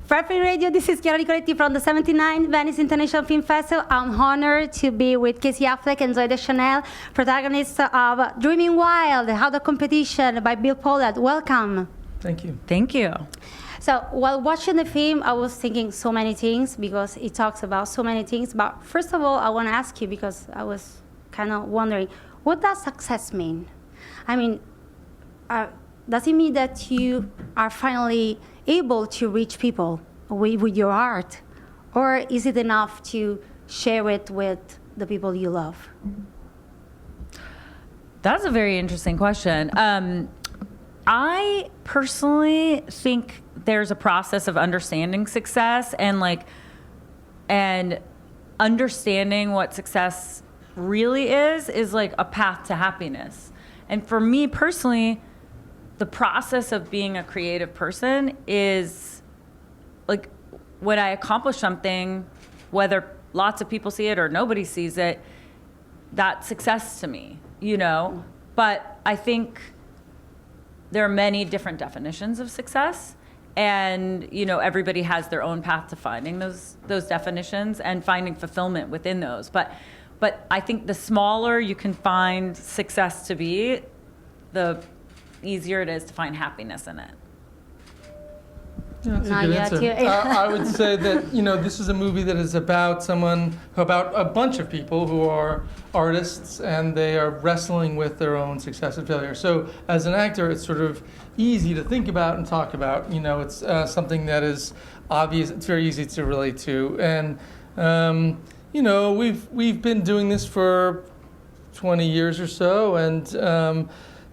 Free Radio, this is Chiara Nicoletti from the 79 Venice International Film Festival. I'm honored to be with Casey Affleck and Zooey Deschanel, protagonists of Dreaming Wild, How the Competition by Bill Pollard. Welcome. Thank you. Thank you. So while watching the film, I was thinking so many things because it talks about so many things. But first of all, I want to ask you, because I was kind of wondering, what does success mean? I mean, does it mean that you are finally able to reach people with your art? Or is it enough to share it with the people you love? That's a very interesting question. I personally think there's a process of understanding success and understanding what success really is like a path to happiness. And for me personally, the process of being a creative person is like when I accomplish something, whether lots of people see it or nobody sees it, that's success to me, you know? But I think there are many different definitions of success, and you know, everybody has their own path to finding those definitions and finding fulfillment within those. But I think the smaller you can find success to be, the easier it is to find happiness in it. Yeah, that's a good answer. I would say that, you know, this is a movie that is about a bunch of people who are artists, and they are wrestling with their own success and failure. So as an actor, it's sort of easy to think about and talk about. You know, it's something that is obvious. It's very easy to relate to. And, you know, we've been doing this for 20 years or so, and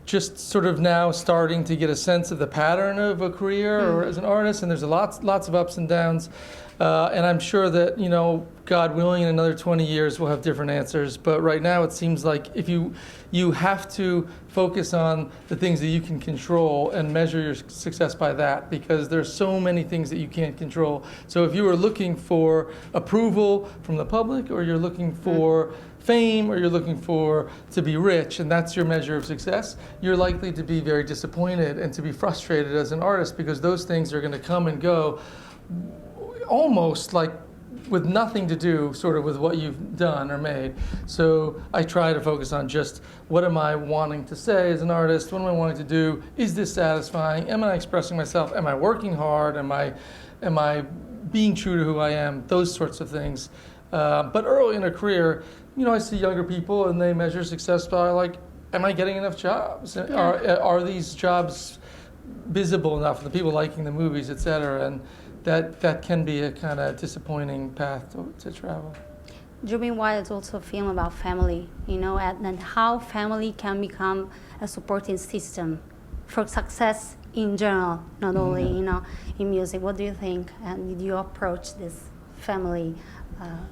just sort of now starting to get a sense of the pattern of a career or as an artist, and there's lots of ups and downs, and I'm sure that, you know, God willing, in another 20 years we'll have different answers. But right now it seems like if you have to focus on the things that you can control and measure your success by that, because there's so many things that you can't control. So if you are looking for approval from the public, or you're looking for fame, or you're looking to be rich, and that's your measure of success, you're likely to be very disappointed and to be frustrated as an artist, because those things are going to come and go almost like with nothing to do sort of with what you've done or made. So I try to focus on just what am I wanting to say as an artist, what am I wanting to do, is this satisfying, am I expressing myself, am I working hard, am I being true to who I am, those sorts of things. But early in a career, you know, I see younger people and they measure success by like, am I getting enough jobs? Yeah. Are these jobs visible enough? The people liking the movies, et cetera, and that can be a kind of disappointing path to travel. Dreaming Wild is also a film about family, you know, and how family can become a supporting system for success in general, not only, you know, in music. What do you think? And did you approach this family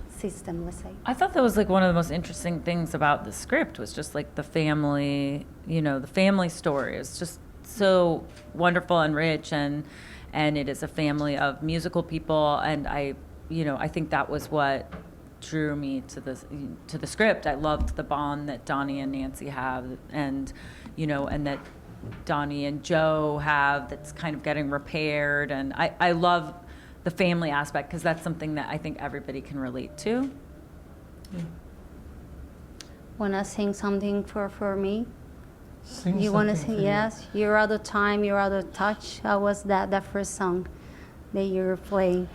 system, let's say? I thought that was like one of the most interesting things about the script was just like the family, you know, the family story is just so wonderful and rich, and it is a family of musical people, and I think that was what drew me to the script. I loved the bond that Donnie and Nancy have, and you know, and that Donnie and Joe have that's kind of getting repaired, and I love the family aspect because that's something that I think everybody can relate to. Yeah. Wanna sing something for me? You want to sing? Yes. You're Out of Time, You're Out of Touch. How was that first song that you were playing?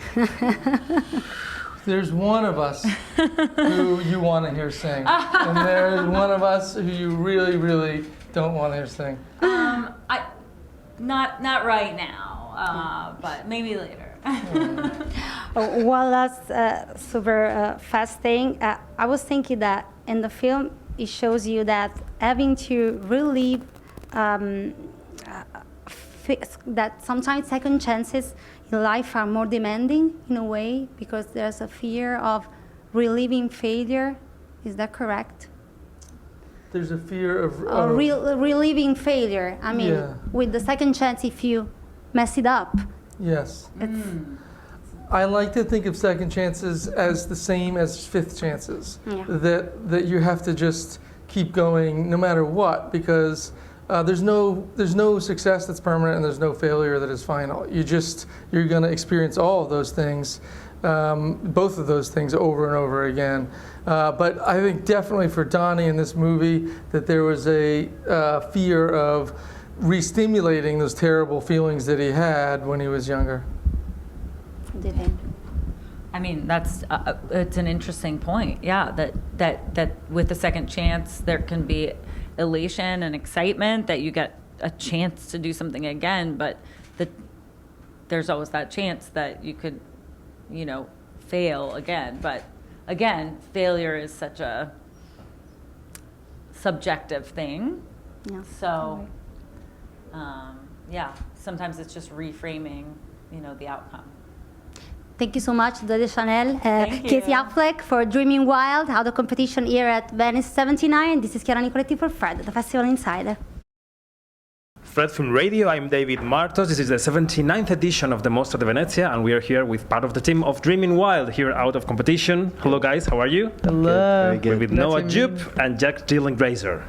There's one of us who you want to hear sing, and there's one of us who you really, really don't want to hear sing. Not right now, but maybe later. One last super fast thing. I was thinking that in the film, it shows you that having to relive that sometimes second chances in life are more demanding in a way, because there's a fear of reliving failure. Is that correct? There's a fear of reliving failure. I mean, with the second chance, if you mess it up. Yes. I like to think of second chances as the same as fifth chances. Yeah. That you have to just keep going no matter what, because there's no success that's permanent, and there's no failure that is final. You're going to experience all of those things, both of those things over and over again. But I think definitely for Donnie in this movie that there was a fear of re-stimulating those terrible feelings that he had when he was younger. What do you think? I mean, that's it's an interesting point. Yeah, that with a second chance, there can be elation and excitement that you get a chance to do something again, but there's always that chance that you could, fail again. But again, failure is such a subjective thing. Yeah. So, sometimes it's just reframing, the outcome. Thank you so much, Zooey Deschanel, Thank Casey you. Affleck for Dreaming Wild, out of competition here at Venice 79. This is Chiara Nicoletti for Fred, the Festival Insider. Fred Film Radio, I'm David Martos. This is the 79th edition of the Mostra di Venezia, and we are here with part of the team of Dreaming Wild, here out of competition. Hello guys, how are you? Hello. We're with Noah Jupe and Jack Jill and Grazer.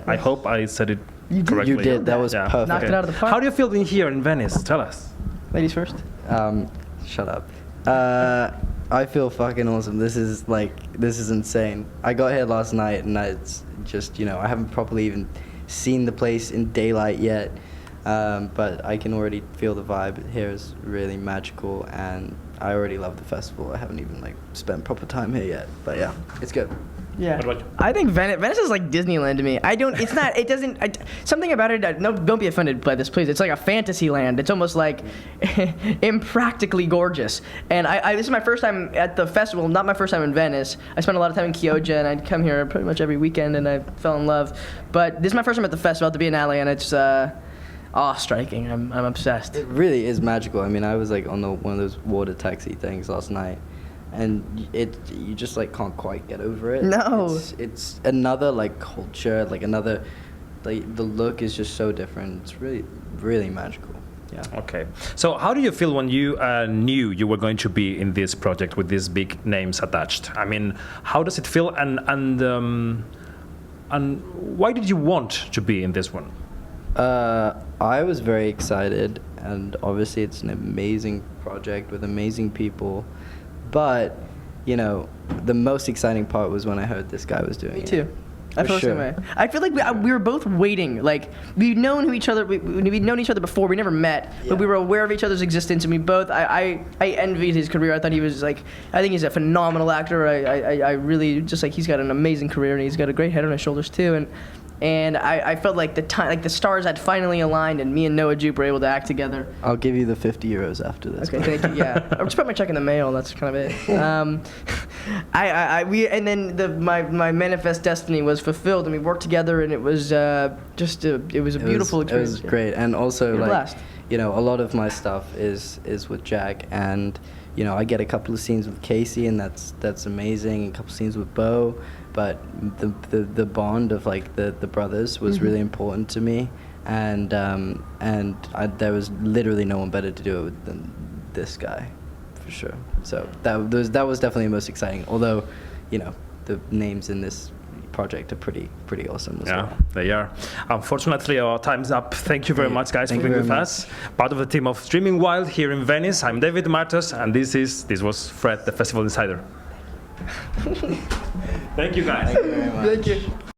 I hope I said it correctly. You did, that was perfect. Knocked it out of the park. How do you feel being here in Venice? Tell us. Ladies first. Shut up. I feel fucking awesome. This is insane. I got here last night and it's just, I haven't properly even seen the place in daylight yet, but I can already feel the vibe here is really magical, and I already love the festival. I haven't even spent proper time here yet, but yeah, it's good. Yeah. What about you? I think Venice is like Disneyland to me. Something about it, no, don't be offended by this, please. It's like a fantasy land. It's almost like impractically gorgeous. And this is my first time at the festival, not my first time in Venice. I spent a lot of time in Chioggia, and I'd come here pretty much every weekend, and I fell in love. But this is my first time at the festival, at the Biennale, and it's awe-striking. I'm obsessed. It really is magical. I mean, I was on one of those water taxi things last night, and you just can't quite get over it. No. It's another culture, another the look is just so different. It's really, really magical. Yeah. Okay. So how do you feel when you knew you were going to be in this project with these big names attached? I mean, how does it feel, and why did you want to be in this one? I was very excited, and obviously it's an amazing project with amazing people. But, the most exciting part was when I heard this guy was doing it. Me too. I feel the same way. I feel like we were both waiting. We'd known each other. We'd known each other before. We never met, but we were aware of each other's existence. And we both. I envied his career. I thought he was I think he's a phenomenal actor. I really just he's got an amazing career, and he's got a great head on his shoulders too. And I felt like the stars had finally aligned, and me and Noah Jupe were able to act together. I'll give you the €50 after this. Okay, thank you. Yeah, I'll just put my check in the mail. That's kind of it. My manifest destiny was fulfilled, and we worked together, and it was it was a beautiful experience. It was great, and also blast. a lot of my stuff is with Jack, and I get a couple of scenes with Casey, and that's amazing, and a couple of scenes with Bo. But the bond of the brothers was really important to me, and there was literally no one better to do it with than this guy, for sure. So that was definitely the most exciting. Although, the names in this project are pretty awesome as well. They are. Unfortunately, our time's up. Thank you very much, guys, for being with us. Part of the team of Dreaming Wild here in Venice. I'm David Martos, and this was Fred, the Festival Insider. Thank you, guys. Thank you very much. Thank you.